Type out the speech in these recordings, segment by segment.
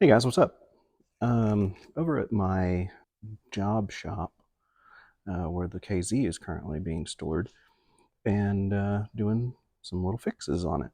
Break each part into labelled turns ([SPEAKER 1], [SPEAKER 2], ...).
[SPEAKER 1] Hey guys, what's up? Over at my job shop, where the KZ is currently being stored, and doing some little fixes on it.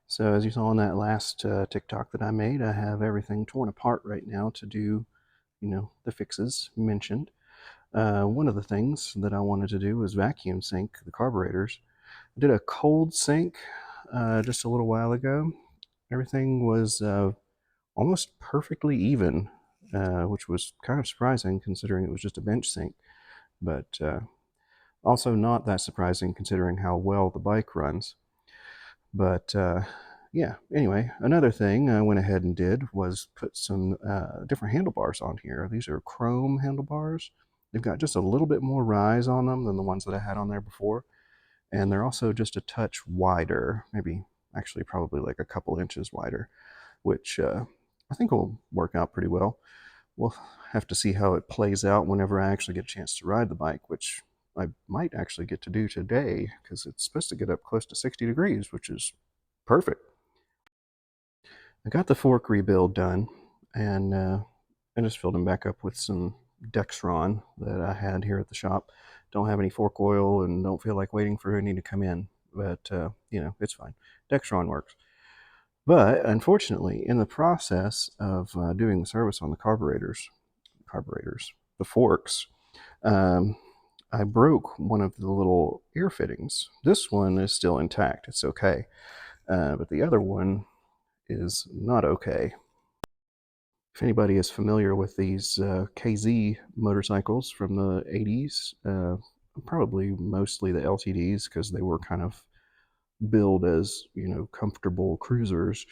[SPEAKER 1] So as you saw in that last TikTok that I made, I have everything torn apart right now to do, the fixes mentioned. One of the things that I wanted to do was vacuum sink the carburetors. I did a cold sink just a little while ago. Everything was almost perfectly even, which was kind of surprising considering it was just a bench sink, but also not that surprising considering how well the bike runs. But yeah, anyway, another thing I went ahead and did was put some different handlebars on here. These are chrome handlebars. They've got just a little bit more rise on them than the ones that I had on there before. And they're also just a touch wider, maybe actually probably like a couple inches wider, which I think will work out pretty well. We'll have to see how it plays out whenever I actually get a chance to ride the bike, which I might actually get to do today because it's supposed to get up close to 60 degrees, which is perfect. I got the fork rebuild done, and I just filled them back up with some Dexron that I had here at the shop. Don't have any fork oil and don't feel like waiting for any to come in, but it's fine. Dexron works. But unfortunately, in the process of doing the service on the the forks, um, I broke one of the little ear fittings. This one is still intact. It's okay. But the other one is not okay. If anybody is familiar with these KZ motorcycles from the 80s, probably mostly the LTDs because they were kind of billed as, comfortable cruisers.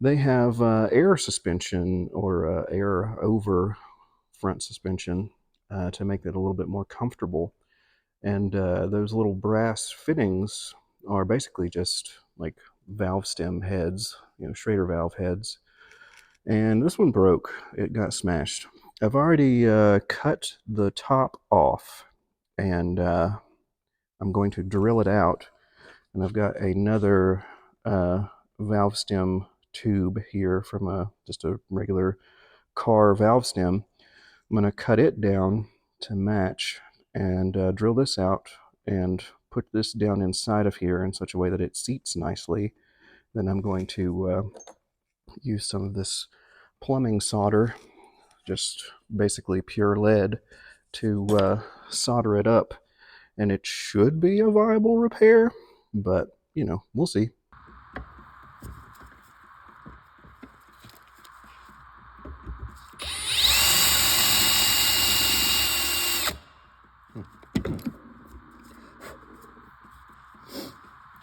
[SPEAKER 1] They have air suspension or air over front suspension to make it a little bit more comfortable. And those little brass fittings are basically just like valve stem heads, Schrader valve heads. And this one broke. It got smashed. I've already cut the top off, and I'm going to drill it out. And I've got another valve stem tube here from just a regular car valve stem. I'm going to cut it down to match and drill this out and put this down inside of here in such a way that it seats nicely. Then I'm going to use some of this plumbing solder, just basically pure lead, to solder it up. And it should be a viable repair, but we'll see.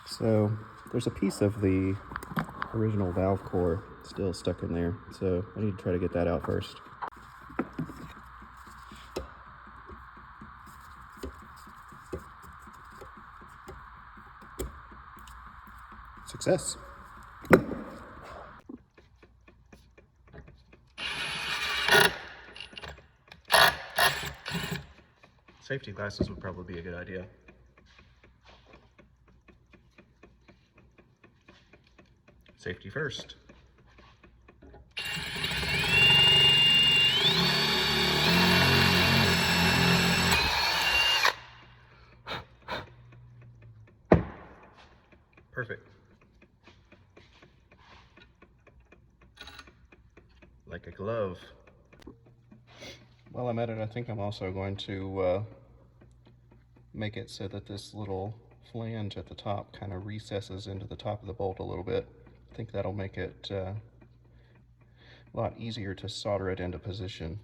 [SPEAKER 1] So there's a piece of the original valve core still stuck in there, so I need to try to get that out first. Success. Safety glasses would probably be a good idea. Safety first. Perfect. Like a glove. While I'm at it, I think I'm also going to make it so that this little flange at the top kind of recesses into the top of the bolt a little bit. I think that'll make it a lot easier to solder it into position.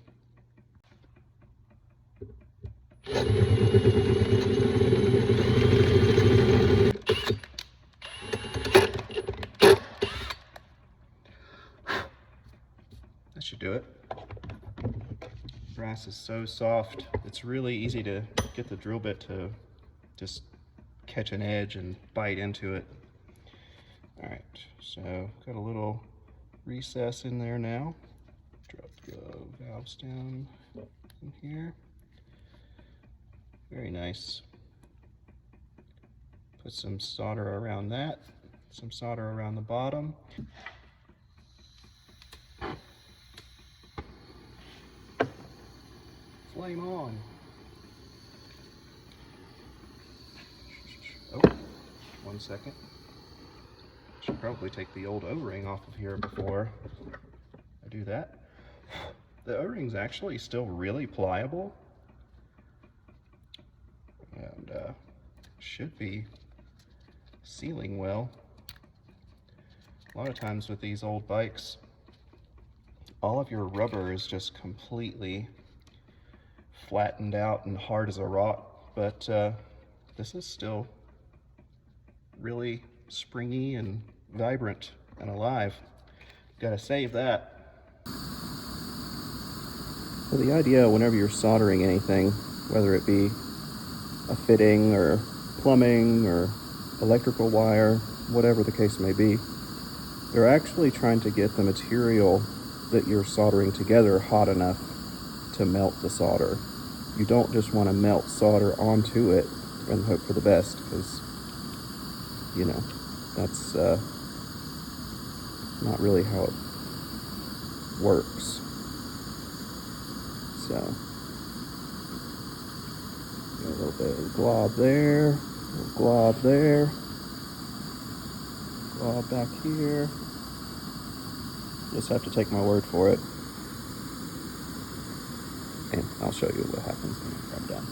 [SPEAKER 1] That should do it. Brass is so soft, it's really easy to get the drill bit to just catch an edge and bite into it. All right, so got a little recess in there now. Drop the valves down in here. Very nice. Put some solder around that, some solder around the bottom. Flame on. Oh, 1 second. Should probably take the old O-ring off of here before I do that. The O-ring's actually still really pliable and should be sealing well. A lot of times with these old bikes, all of your rubber is just completely flattened out and hard as a rock, but this is still really springy and vibrant and alive. Gotta save that. So the idea whenever you're soldering anything, whether it be a fitting or plumbing or electrical wire, whatever the case may be, they're actually trying to get the material that you're soldering together hot enough to melt the solder. You don't just want to melt solder onto it and hope for the best, because, you know, that's not really how it works. So, a little bit of glob there, a little glob there, glob back here. Just have to take my word for it. And I'll show you what happens when I'm done.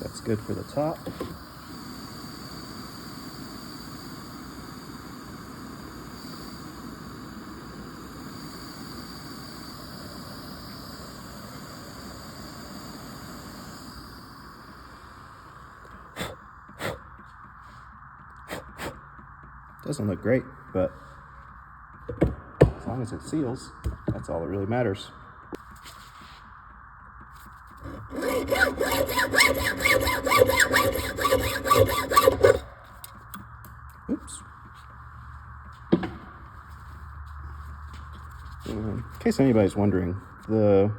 [SPEAKER 1] That's good for the top. Doesn't look great, but as long as it seals, that's all that really matters. Oops. In case anybody's wondering, the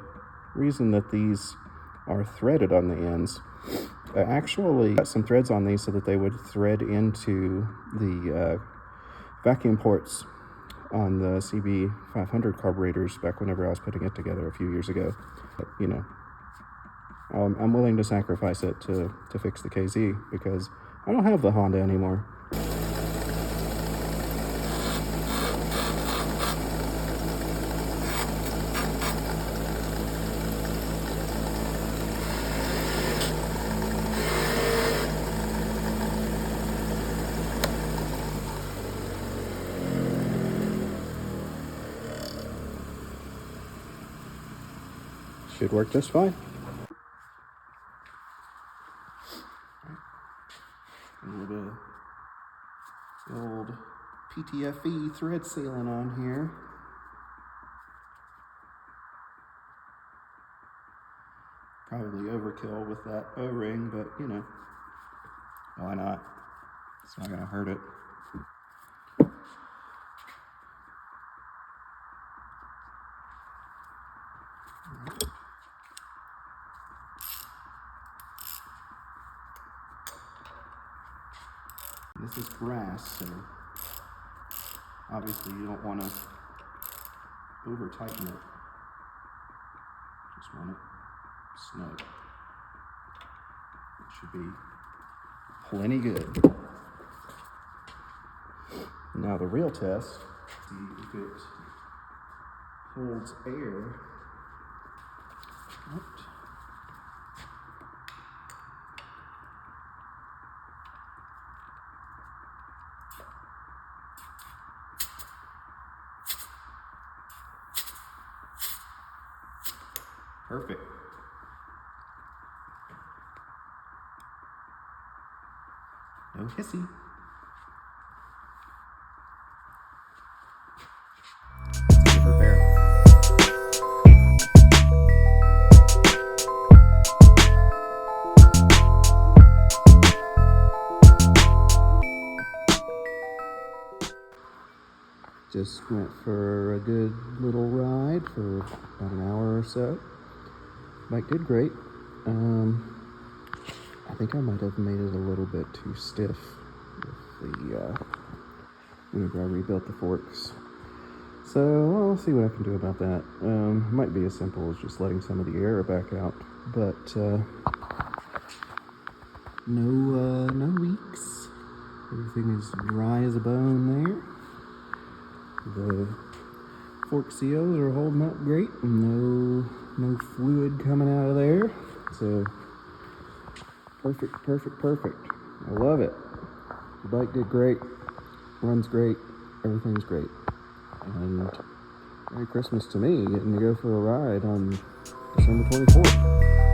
[SPEAKER 1] reason that these are threaded on the ends, I actually got some threads on these so that they would thread into the vacuum ports on the CB500 carburetors back whenever I was putting it together a few years ago. But, you know, I'm willing to sacrifice it to fix the KZ because I don't have the Honda anymore. Should work just fine. A little bit of old PTFE thread sealing on here. Probably overkill with that O-ring, but you know, why not? It's not gonna hurt it. This is brass, so obviously you don't want to over tighten it. Just want it snug. It should be plenty good. Now the real test, see if it holds air. Oops. Perfect. No hissy. Repair. just went for a good little ride for about an hour or so. Bike did great. I think I might have made it a little bit too stiff with the whenever I rebuilt the forks. So I'll see what I can do about that. Might be as simple as just letting some of the air back out, but no leaks. Everything is dry as a bone there. The fork seals are holding up great, and no fluid coming out of there. So perfect. I love it. The bike did great, runs great, everything's great. And Merry Christmas to me, getting to go for a ride on December 24th.